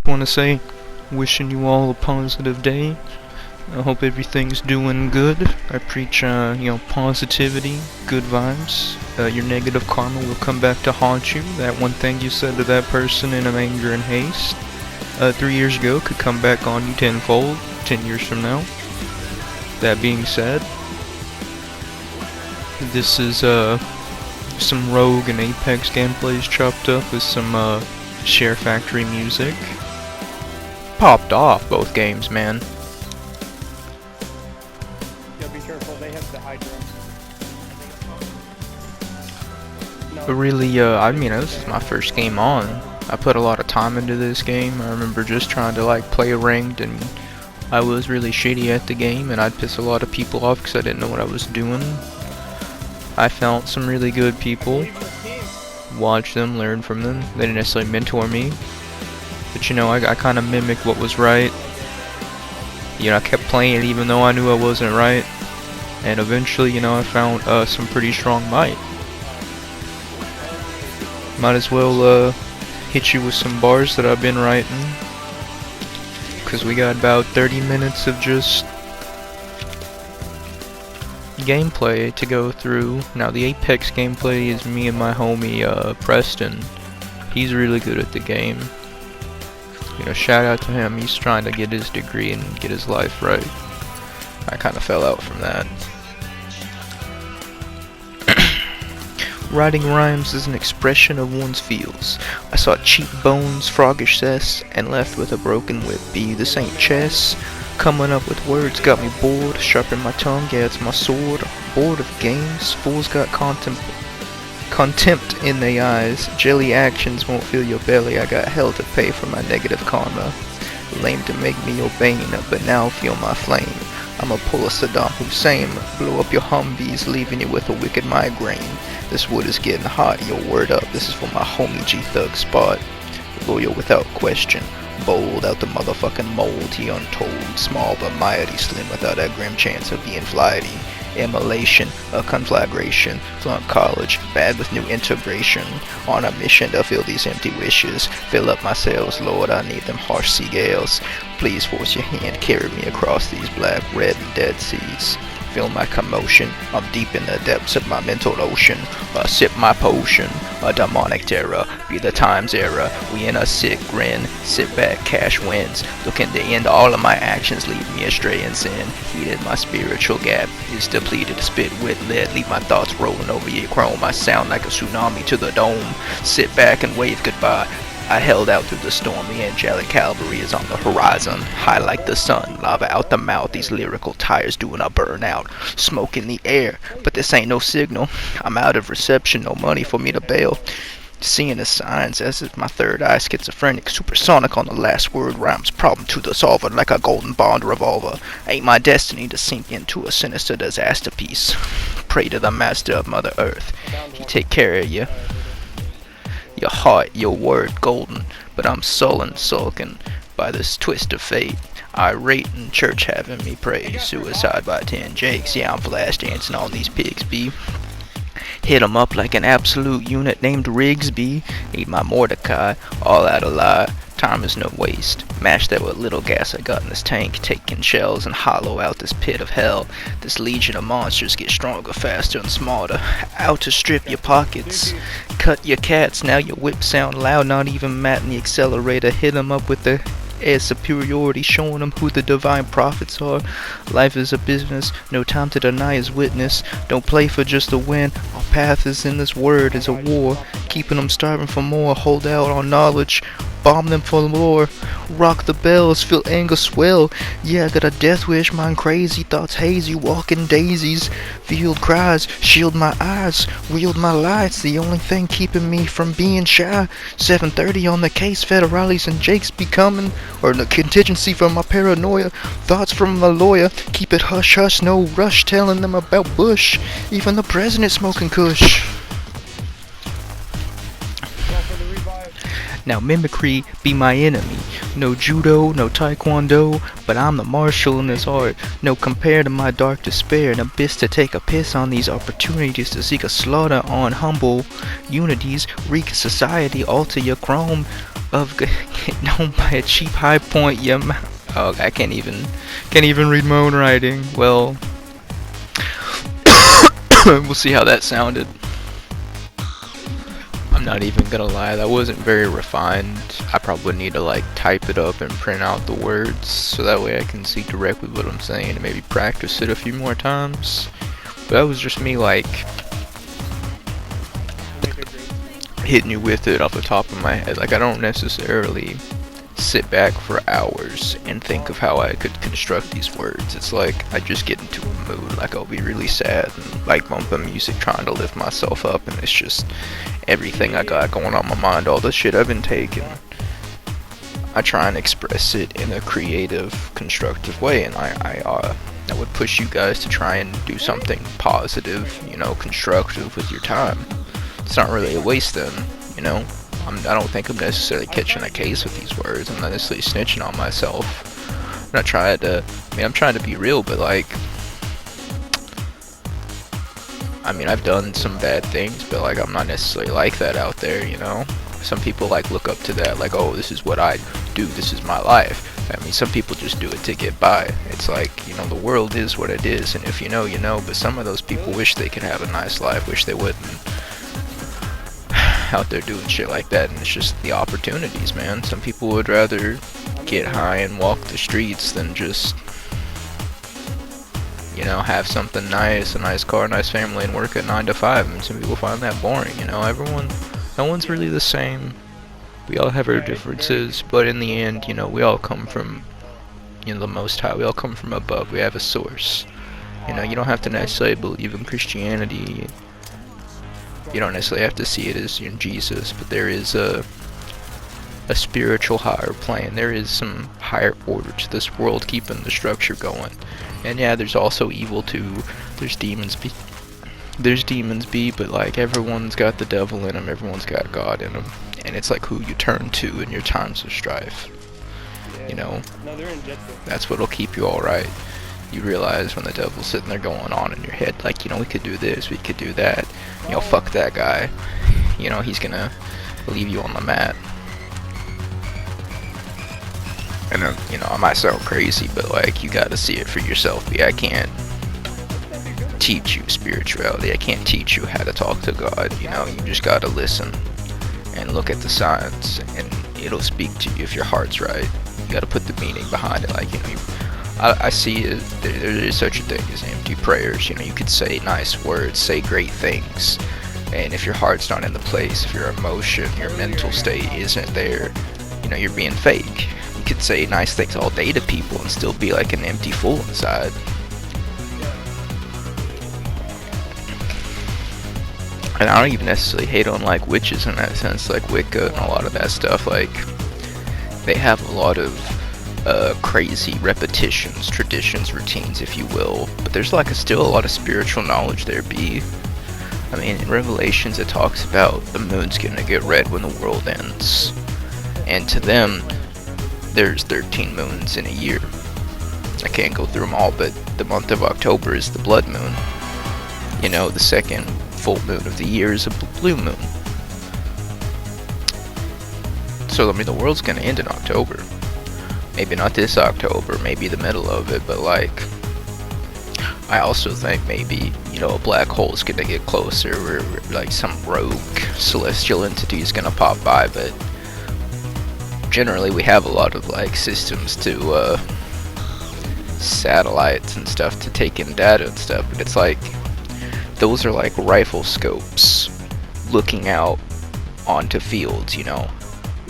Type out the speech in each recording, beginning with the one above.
want to say, wishing you all a positive day. I hope everything's doing good. I preach, positivity, good vibes. Your negative karma will come back to haunt you. That one thing you said to that person in anger and haste 3 years ago could come back on you tenfold 10 years from now. That being said, this is some Rogue and Apex gameplays chopped up with some Share Factory music. Popped off both games, man. Yeah, be careful, they have the hydra. But really, this is my first game on. I put a lot of time into this game. I remember just trying to play ranked, and I was really shitty at the game, and I'd piss a lot of people off because I didn't know what I was doing. I found some really good people, watched them, learned from them. They didn't necessarily mentor me, but I kind of mimicked what was right. I kept playing it even though I knew I wasn't right, and eventually, I found some pretty strong might. Might as well hit you with some bars that I've been writing, because we got about 30 minutes of just gameplay to go through. Now the Apex gameplay is me and my homie Preston. He's really good at the game. Shout out to him. He's trying to get his degree and get his life right. I kind of fell out from that. Writing rhymes is an expression of one's feels. I saw cheap bones, froggish cess, and left with a broken whip. Be this ain't chess. Coming up with words got me bored. Sharpen my tongue, yeah, it's my sword. Bored of games, fools got contempt in their eyes. Jelly actions won't fill your belly. I got hell to pay for my negative karma. Lame to make me your bane, but now feel my flame. I'ma pull a Saddam Hussein, blow up your Humvees, leaving you with a wicked migraine. This wood is getting hot, yo, word up. This is for my homie G-Thug Spot. Loyal without question. Bold out the motherfucking mold, he untold. Small but mighty, slim without that grim chance of being flighty. Immolation, a conflagration. Flunk college, bad with new integration. On a mission to fill these empty wishes. Fill up my sails, Lord, I need them harsh sea gales. Please force your hand, carry me across these black, red, and dead seas. Feel my commotion, I'm deep in the depths of my mental ocean. Sip my potion, a demonic terror, be the time's era. We in a sick grin, sit back, cash wins. Looking to end all of my actions, leave me astray in sin. Heated my spiritual gap, is depleted, spit with lead. Leave my thoughts rolling over your chrome. I sound like a tsunami to the dome. Sit back and wave goodbye. I held out through the storm, the angelic cavalry is on the horizon. High like the sun, lava out the mouth, these lyrical tires doing a burnout. Smoke in the air, but this ain't no signal. I'm out of reception, no money for me to bail. Seeing the signs as if my third eye schizophrenic, supersonic on the last word, rhymes problem to the solver like a golden bond revolver. Ain't my destiny to sink into a sinister disaster piece. Pray to the master of Mother Earth, he take care of you. Your heart, your word golden, but I'm sullen, sulking by this twist of fate. Irate in church having me pray. Suicide by 10 Jakes, yeah, I'm flash dancing on these pigs, B. Hit 'em up like an absolute unit named Rigsby. Need my Mordecai, all out of lie. Time is no waste. Mash that with little gas I got in this tank. Taking shells and hollow out this pit of hell. This legion of monsters get stronger, faster, and smarter. Out to strip your pockets. Cut your cats, now your whip sound loud. Not even matting the accelerator. Hit 'em up with the air superiority, showing them who the divine prophets are. Life is a business, no time to deny his witness. Don't play for just a win. Our path is in this word, is a war. Keeping them starving for more. Hold out on knowledge. Bomb them for more. Rock the bells, feel anger swell. Yeah, I got a death wish, mind crazy, thoughts hazy, walking daisies. Field cries, shield my eyes, wield my lights, the only thing keeping me from being shy. 7:30 on the case, federales and Jakes be coming. Or the contingency from my paranoia. Thoughts from a lawyer, keep it hush hush, no rush telling them about Bush. Even the president smoking kush. Now mimicry be my enemy. No judo, no taekwondo, but I'm the marshal in this art. No compare to my dark despair, an abyss to take a piss on these opportunities to seek a slaughter on humble unities. Wreak society, alter your chrome. of getting known by a cheap high point. Oh, I can't even read my own writing. Well, we'll see how that sounded. I'm not even gonna lie, that wasn't very refined. I probably need to like type it up and print out the words so that way I can see directly what I'm saying and maybe practice it a few more times. But that was just me like hitting you with it off the top of my head. Like I don't necessarily sit back for hours and think of how I could construct these words. It's like I just get into a mood, like I'll be really sad and like bumping music trying to lift myself up, and it's just everything I got going on my mind, all the shit I've been taking. I try and express it in a creative, constructive way, and I would push you guys to try and do something positive, you know, constructive with your time. It's not really a waste then, you know. I don't think I'm necessarily catching a case with these words. I'm not necessarily snitching on myself. I'm not trying to, I'm trying to be real, but like, I've done some bad things, but like, I'm not necessarily like that out there, you know? Some people like look up to that, like, oh, this is what I do, this is my life. Some people just do it to get by. It's like, you know, the world is what it is, and if you know, you know, but some of those people wish they could have a nice life, wish they wouldn't. Out there doing shit like that, and it's just the opportunities, man. Some people would rather get high and walk the streets than just, you know, have something nice, a nice car, a nice family, and work at 9 to 5. And some people find that boring, you know. No one's really the same. We all have our differences, but in the end, you know, we all come from, you know, the Most High. We all come from above. We have a source. You know, you don't have to necessarily believe in Christianity. You don't necessarily have to see it as in Jesus, but there is a spiritual higher plane. There is some higher order to this world keeping the structure going. And yeah, there's also evil too. There's demons be, but like everyone's got the devil in them, everyone's got God in them. And it's like who you turn to in your times of strife. You know, that's what'll keep you alright. You realize when the devil's sitting there going on in your head, like, you know, we could do this, we could do that, you know, fuck that guy, you know, he's gonna leave you on the mat. And then, you know, I might sound crazy, but like, you gotta see it for yourself. I can't teach you spirituality, I can't teach you how to talk to God, you know, you just gotta listen and look at the signs, and it'll speak to you if your heart's right. You gotta put the meaning behind it, like, you know, I see it, there is such a thing as empty prayers. You know, you could say nice words, say great things, and if your heart's not in the place, if your emotion, your mental state isn't there, you know, you're being fake. You could say nice things all day to people and still be like an empty fool inside. And I don't even necessarily hate on like witches in that sense, like Wicca and a lot of that stuff. Like, they have a lot of crazy repetitions, traditions, routines, if you will, but there's like still a lot of spiritual knowledge there. In Revelations it talks about the moon's gonna get red when the world ends, and to them there's 13 moons in a year. I can't go through them all, but the month of October is the blood moon. You know, the second full moon of the year is a blue moon. So the world's gonna end in October. Maybe not this October, maybe the middle of it, but like, I also think maybe, you know, a black hole is gonna get closer, or like some rogue celestial entity is gonna pop by, but generally we have a lot of like systems to, satellites and stuff to take in data and stuff, but it's like, those are like rifle scopes looking out onto fields, you know.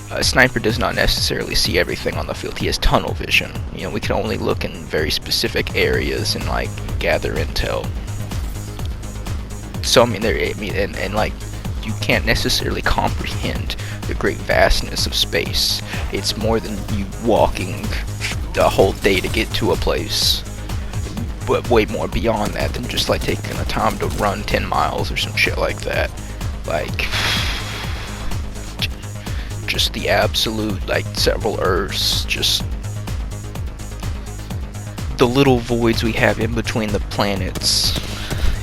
A sniper does not necessarily see everything on the field. He has tunnel vision. You know, we can only look in very specific areas and like gather intel. So and like, you can't necessarily comprehend the great vastness of space. It's more than you walking a whole day to get to a place, but way more beyond that than just like taking the time to run 10 miles or some shit like that. Like, just the absolute, like, several Earths, just the little voids we have in between the planets,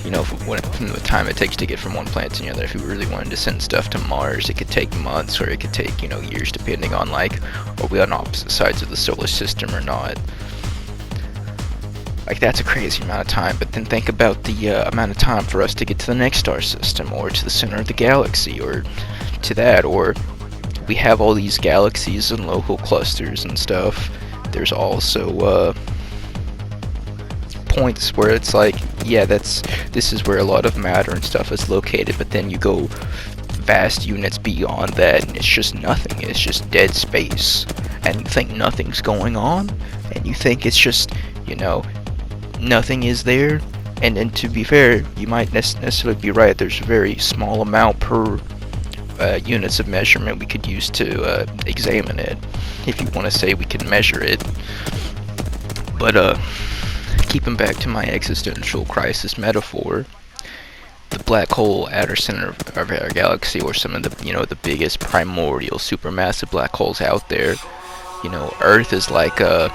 you know, from the time it takes to get from one planet to the other. If we really wanted to send stuff to Mars, it could take months, or it could take, you know, years, depending on, like, are we on opposite sides of the solar system or not. Like, that's a crazy amount of time. But then think about the amount of time for us to get to the next star system, or to the center of the galaxy, or to that. Or we have all these galaxies and local clusters and stuff. There's also points where it's like, yeah, this is where a lot of matter and stuff is located, but then you go vast units beyond that and it's just nothing. It's just dead space, and you think nothing's going on, and you think it's just, you know, nothing is there. And to be fair, you might necessarily be right. There's a very small amount per units of measurement we could use to examine it, if you want to say we can measure it. But keeping back to my existential crisis metaphor, the black hole at our center of our galaxy, or some of the, you know, the biggest primordial supermassive black holes out there, you know, Earth is like Earth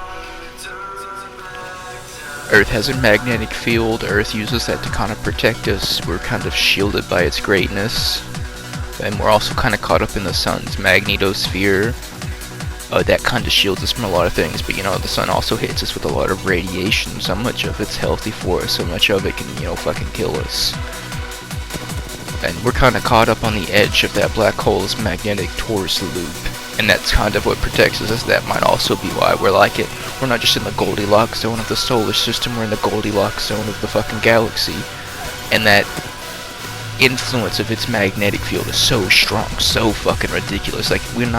has a magnetic field. Earth uses that to kind of protect us. We're kind of shielded by its greatness, and we're also kind of caught up in the sun's magnetosphere. That kind of shields us from a lot of things, but, you know, the sun also hits us with a lot of radiation. So much of it's healthy for us, so much of it can, you know, fucking kill us. And we're kind of caught up on the edge of that black hole's magnetic torus loop, and that's kind of what protects us. That might also be why we're like it. We're not just in the Goldilocks zone of the solar system, we're in the Goldilocks zone of the fucking galaxy. And that influence of its magnetic field is so strong, so fucking ridiculous. Like, we're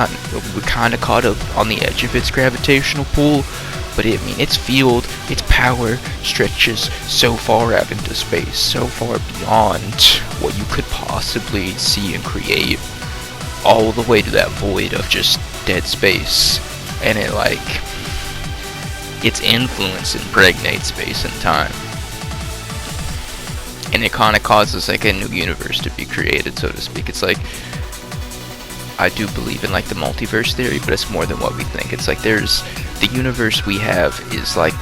kind of caught up on the edge of its gravitational pull, but its field, its power stretches so far out into space, so far beyond what you could possibly see and create, all the way to that void of just dead space. And its influence impregnates space and time. And it kind of causes, like, a new universe to be created, so to speak. It's like, I do believe in, like, the multiverse theory, but it's more than what we think. It's like, the universe we have is, like,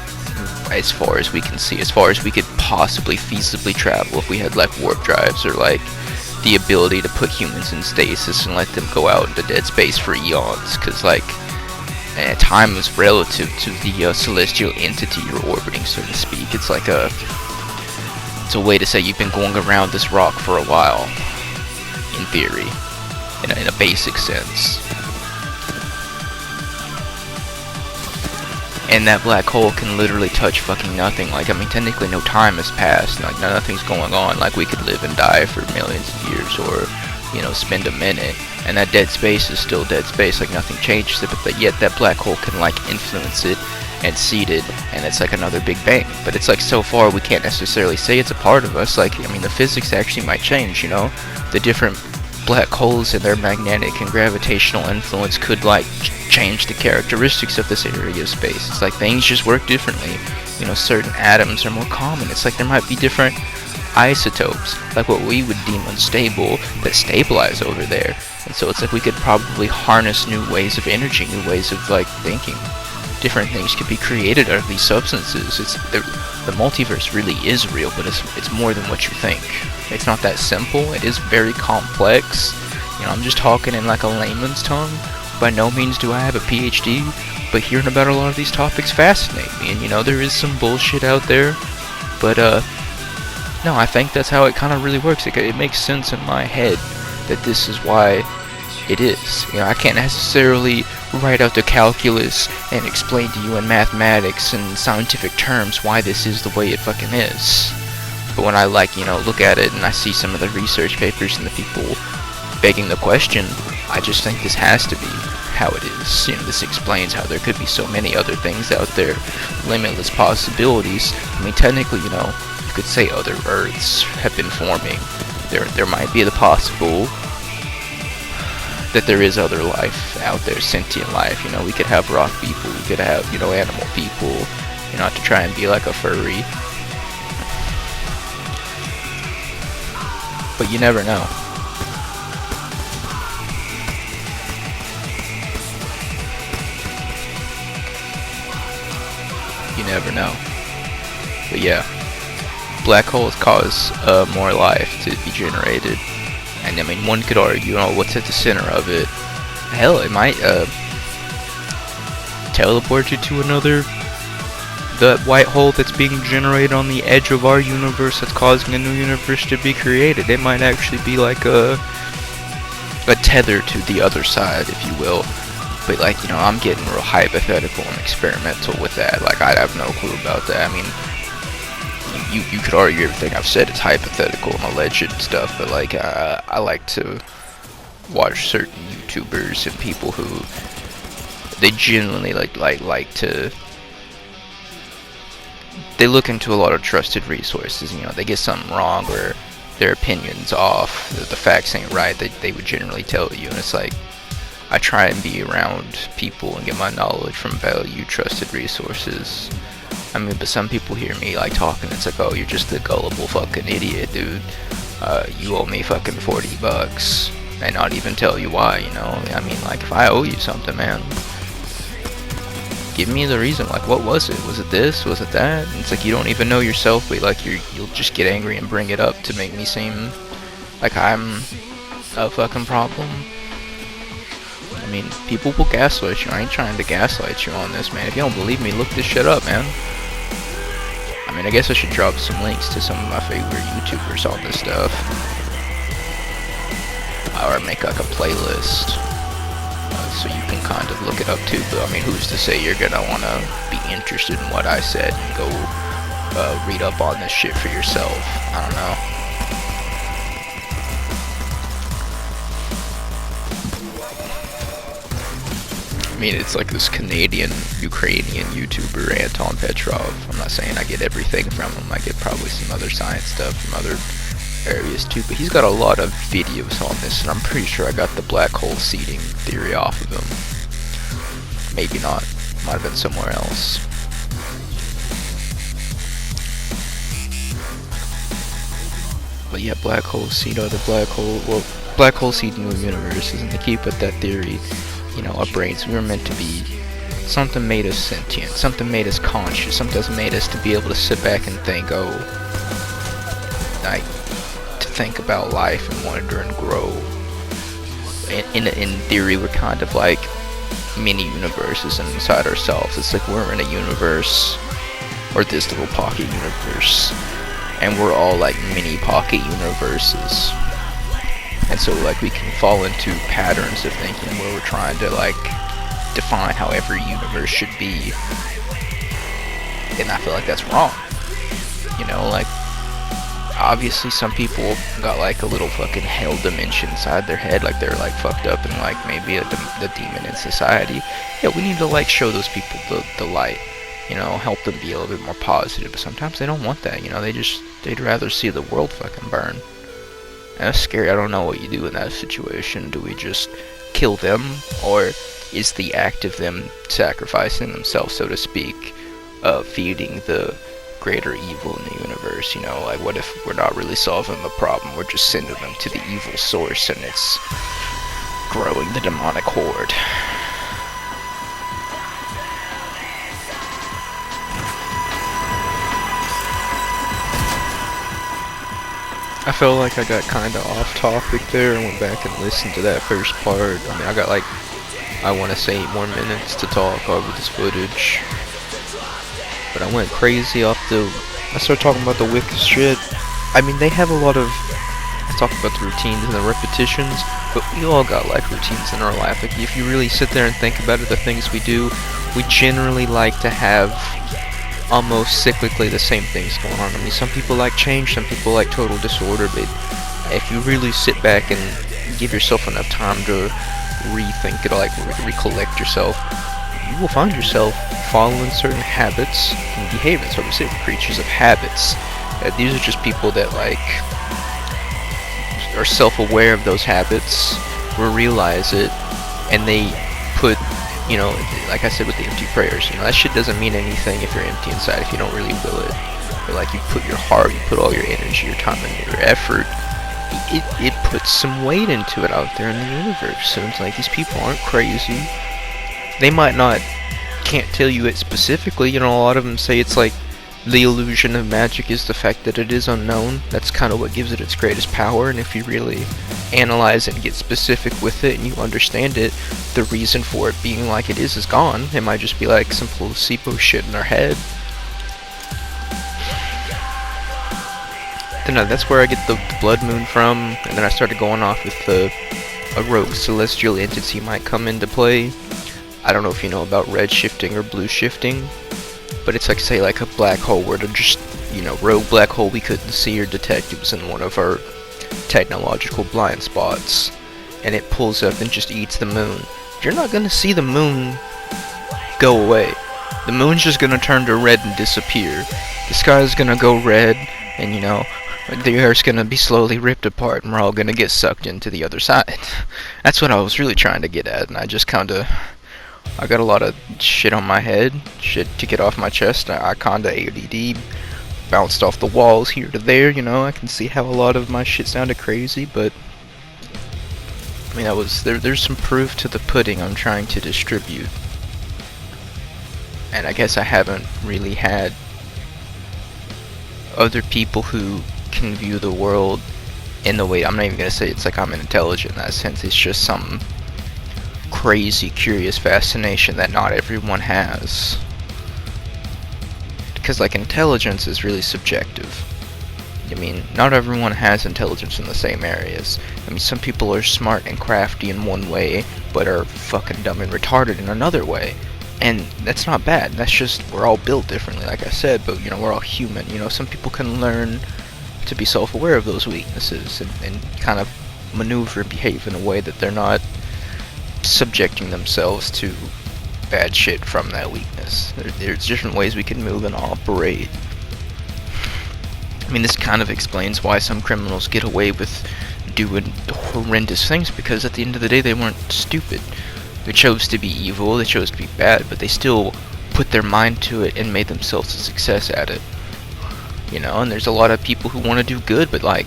as far as we can see, as far as we could possibly feasibly travel if we had, like, warp drives, or, like, the ability to put humans in stasis and let them go out into dead space for eons. Because, like, time is relative to the celestial entity you're orbiting, so to speak. It's like it's a way to say you've been going around this rock for a while, in theory, in a basic sense. And that black hole can literally touch fucking nothing. Like, I mean, technically no time has passed, like, nothing's going on. Like, we could live and die for millions of years, or, you know, spend a minute, and that dead space is still dead space, like, nothing changes it, but yet that black hole can, like, influence it and seed it, and it's like another big bang. But it's like, so far we can't necessarily say it's a part of us. Like, I mean, the physics actually might change, you know? The different black holes and their magnetic and gravitational influence could, like, change the characteristics of this area of space. It's like things just work differently. You know, certain atoms are more common. It's like there might be different isotopes, like what we would deem unstable, that stabilize over there. And so it's like we could probably harness new ways of energy, new ways of, like, thinking. Different things could be created out of these substances. The multiverse really is real, but it's more than what you think. It's not that simple. It is very complex. You know, I'm just talking in, like, a layman's tongue. By no means do I have a PhD, but hearing about a lot of these topics fascinate me. And, you know, there is some bullshit out there, but no, I think that's how it kind of really works. It makes sense in my head that this is why it is. You know, I can't necessarily write out the calculus and explain to you in mathematics and scientific terms why this is the way it fucking is. But when I, like, you know, look at it and I see some of the research papers and the people begging the question, I just think this has to be how it is. You know, this explains how there could be so many other things out there, limitless possibilities. I mean, technically, you know, you could say other Earths have been forming. There might be the possible that there is other life out there, sentient life. You know, we could have rock people, we could have, you know, animal people, you know, not to try and be like a furry. But you never know. You never know. But yeah, black holes cause more life to be generated. And I mean, one could argue, what's at the center of it? Hell, it might teleport you to another, the white hole that's being generated on the edge of our universe that's causing a new universe to be created. It might actually be like a tether to the other side, if you will. But like, I'm getting real hypothetical and experimental with that. Like, I have no clue about that. I mean, you could argue everything I've said is hypothetical and alleged stuff, but like, I like to watch certain YouTubers and people who they genuinely like to. They look into a lot of trusted resources. They get something wrong or their opinion's off, the facts ain't right. They would generally tell you, and it's like, I try and be around people and get my knowledge from valued, trusted resources. I mean, but some people hear me like talking, it's like, oh, you're just a gullible fucking idiot, dude. You owe me fucking $40 and not even tell you why, I mean, like, if I owe you something, man, give me the reason. Like, what was it? Was it this? Was it that? And it's like, you don't even know yourself, but like, you'll just get angry and bring it up to make me seem like I'm a fucking problem. I mean, people will gaslight you. I ain't trying to gaslight you on this, man. If you don't believe me, look this shit up, man. I mean, I guess I should drop some links to some of my favorite YouTubers on this stuff. Or make like a playlist. So you can kind of look it up too. But I mean, who's to say you're gonna wanna be interested in what I said and go read up on this shit for yourself? I don't know. I mean, it's like this Canadian-Ukrainian YouTuber, Anton Petrov. I'm not saying I get everything from him. I get probably some other science stuff from other areas too. But he's got a lot of videos on this, and I'm pretty sure I got the black hole seeding theory off of him. Maybe not. Might have been somewhere else. But yeah, black hole seed the black hole. Well, black hole seed new universes, and to keep with that theory, our brains, we were meant to be, something made us sentient, something made us conscious, something made us to be able to sit back and think, like, to think about life and wonder and grow. In theory, we're kind of like mini universes inside ourselves. It's like we're in a universe, or this little pocket universe, and we're all like mini pocket universes. And so, like, we can fall into patterns of thinking where we're trying to, like, define how every universe should be. And I feel like that's wrong. Like, obviously some people got, like, a little fucking hell dimension inside their head. Like, they're, like, fucked up and, like, maybe the demon in society. Yeah, we need to, like, show those people the light. Help them be a little bit more positive. But sometimes they don't want that, they'd rather see the world fucking burn. And that's scary. I don't know what you do in that situation. Do we just kill them? Or is the act of them sacrificing themselves, so to speak, feeding the greater evil in the universe? Like, what if we're not really solving the problem? We're just sending them to the evil source, and it's growing the demonic horde. I felt like I got kinda off topic there and went back and listened to that first part. I mean, I got like, I want to say 8 more minutes to talk over this footage. But I went crazy I started talking about the Wicca shit. I mean, they have a lot of, I talk about the routines and the repetitions, but we all got like routines in our life. Like, if you really sit there and think about it, the things we do, we generally like to have almost cyclically the same things going on. I mean, some people like change, some people like total disorder, but if you really sit back and give yourself enough time to rethink it, like recollect yourself, you will find yourself following certain habits and behaviors. So we say we're creatures of habits. These are just people that like are self-aware of those habits, will realize it, and they put, like I said with the empty prayers, that shit doesn't mean anything if you're empty inside, if you don't really will it. But like, you put your heart, you put all your energy, your time, and your effort, it puts some weight into it out there in the universe. So it's like, these people aren't crazy. They might not, can't tell you it specifically, a lot of them say it's like the illusion of magic is the fact that it is unknown. That's kind of what gives it its greatest power, and if you really analyze it and get specific with it and you understand it, the reason for it being like it is gone. It might just be like some placebo shit in our head. Then that's where I get the blood moon from, and then I started going off with a rogue celestial entity might come into play. I don't know if you know about red shifting or blue shifting, but it's like, say, like a black hole where they're just, rogue black hole we couldn't see or detect. It was in one of our technological blind spots, and it pulls up and just eats the moon. You're not gonna see the moon go away. The moon's just gonna turn to red and disappear. The sky's gonna go red, and the Earth's gonna be slowly ripped apart, and we're all gonna get sucked into the other side. That's what I was really trying to get at, and I got a lot of shit on my head, shit to get off my chest. I kinda ADD, bounced off the walls here to there, I can see how a lot of my shit sounded crazy, but I mean, there's some proof to the pudding I'm trying to distribute. And I guess I haven't really had other people who can view the world in the way, I'm not even gonna say it's like I'm intelligent in that sense, it's just some crazy curious fascination that not everyone has, because like intelligence is really subjective. I mean, not everyone has intelligence in the same areas. I mean, some people are smart and crafty in one way but are fucking dumb and retarded in another way, and that's not bad. That's just, we're all built differently, like I said, but we're all human. Some people can learn to be self-aware of those weaknesses and kind of maneuver and behave in a way that they're not subjecting themselves to bad shit from that weakness. There's different ways we can move and operate. I mean, this kind of explains why some criminals get away with doing horrendous things, because at the end of the day they weren't stupid. They chose to be evil, they chose to be bad, but they still put their mind to it and made themselves a success at it. And there's a lot of people who want to do good, but like,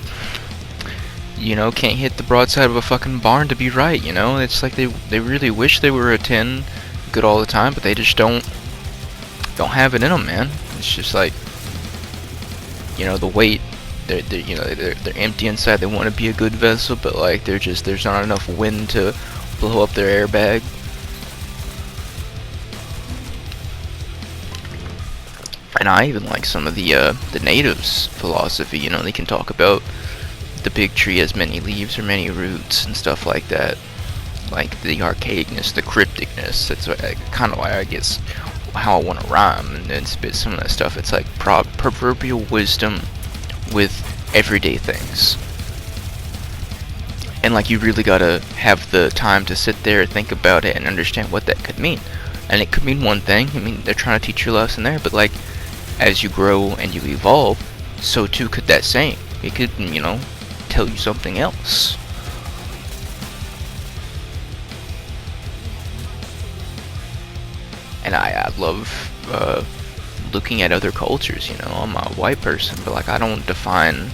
can't hit the broadside of a fucking barn to be right, It's like they really wish they were a 10 good all the time, but they just don't have it in them, man. It's just like, the weight, they're empty inside, they want to be a good vessel, but like, there's not enough wind to blow up their airbag. And I even like some of the natives' philosophy, they can talk about the big tree has many leaves or many roots and stuff like that. Like the archaicness, the crypticness, that's kind of why I guess how I want to rhyme and spit some of that stuff. It's like proverbial wisdom with everyday things. And like, you really gotta have the time to sit there and think about it and understand what that could mean. And it could mean one thing. I mean, they're trying to teach you a lesson there, but like, as you grow and you evolve, so too could that saying. It could, tell you something else. And I love looking at other cultures, I'm a white person, but like, I don't define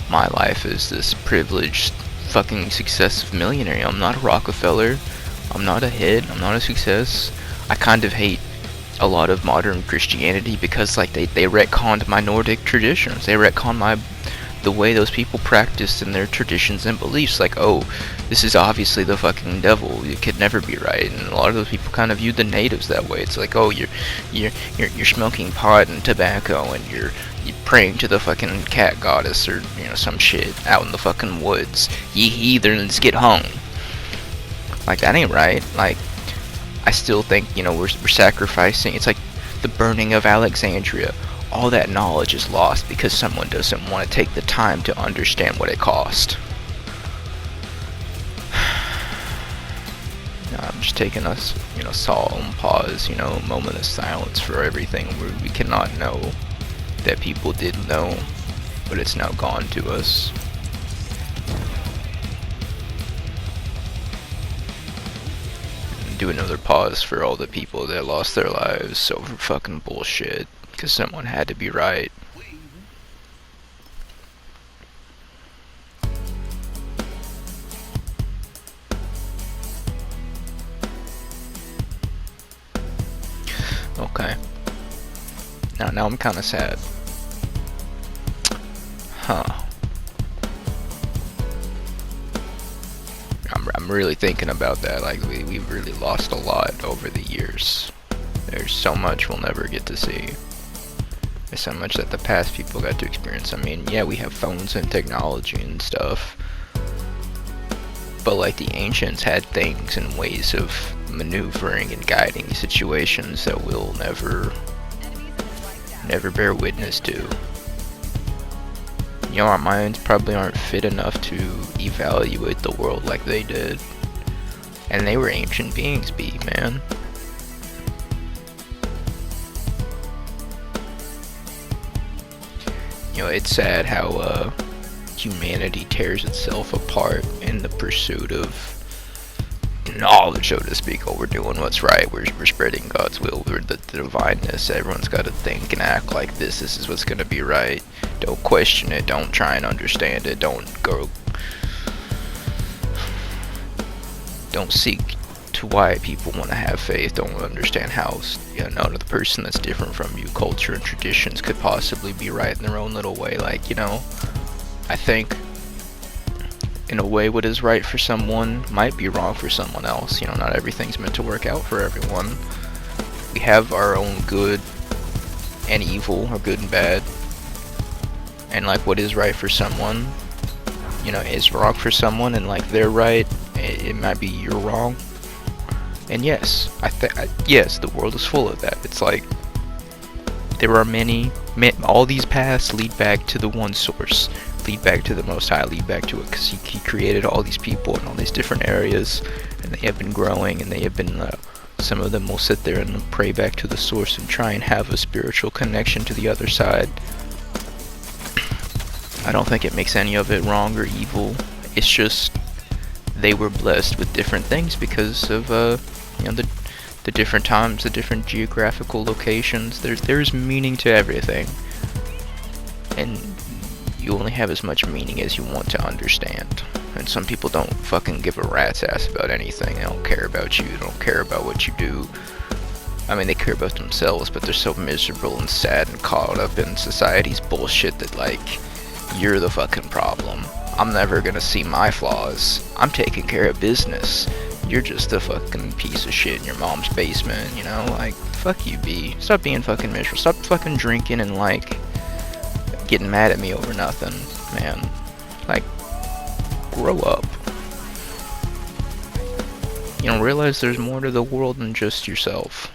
my life as this privileged fucking successive millionaire. I'm not a Rockefeller, I'm not a hit, I'm not a success. I kind of hate a lot of modern Christianity because like they retconned my Nordic traditions. They retconned the way those people practiced and their traditions and beliefs. Like, oh, this is obviously the fucking devil. It could never be right. And a lot of those people kind of viewed the natives that way. It's like, oh, you're smoking pot and tobacco and you're praying to the fucking cat goddess or some shit out in the fucking woods. Ye heathens, get hung. Like, that ain't right. Like, I still think we're sacrificing. It's like the burning of Alexandria. All that knowledge is lost because someone doesn't want to take the time to understand what it cost. I'm just taking us, solemn pause, moment of silence for everything where we cannot know that people did know, but it's now gone to us. Do another pause for all the people that lost their lives over fucking bullshit. Because someone had to be right. Okay. Now I'm kind of sad. Huh. I'm really thinking about that. Like, we've really lost a lot over the years. There's so much we'll never get to see. There's so much that the past people got to experience. I mean, yeah, we have phones and technology and stuff, but like the ancients had things and ways of maneuvering and guiding situations that we'll never bear witness to. You know, our minds probably aren't fit enough to evaluate the world like they did. And they were ancient beings, man. You know, it's sad how humanity tears itself apart in the pursuit of knowledge, so to speak. Oh, we're doing what's right, we're spreading God's will, we're the divineness. Everyone's got to think and act like this is what's going to be right. Don't question it, don't try and understand it, don't seek to why people want to have faith. Don't understand how, you know, another person that's different from you, culture and traditions, could possibly be right in their own little way. Like, you know, I think in a way what is right for someone might be wrong for someone else. You know, not everything's meant to work out for everyone. We have our own good and evil, or good and bad, and like what is right for someone, you know, is wrong for someone, and like they're right, it might be you're wrong. And yes, yes, the world is full of that. It's like there are all these paths lead back to the one source, lead back to the Most High, lead back to it, because he created all these people in all these different areas, and they have been growing, and they have been some of them will sit there and pray back to the source and try and have a spiritual connection to the other side. I don't think it makes any of it wrong or evil. It's just they were blessed with different things because of you know, the different times, the different geographical locations. There's meaning to everything, and you only have as much meaning as you want to understand. And some people don't fucking give a rat's ass about anything. They don't care about you, they don't care about what you do. I mean, they care about themselves, but they're so miserable and sad and caught up in society's bullshit that, like, you're the fucking problem. I'm never gonna see my flaws. I'm taking care of business. You're just a fucking piece of shit in your mom's basement, you know? Like, fuck you, B. Stop being fucking miserable. Stop fucking drinking and, like, getting mad at me over nothing, man. Like, grow up. You know, realize there's more to the world than just yourself.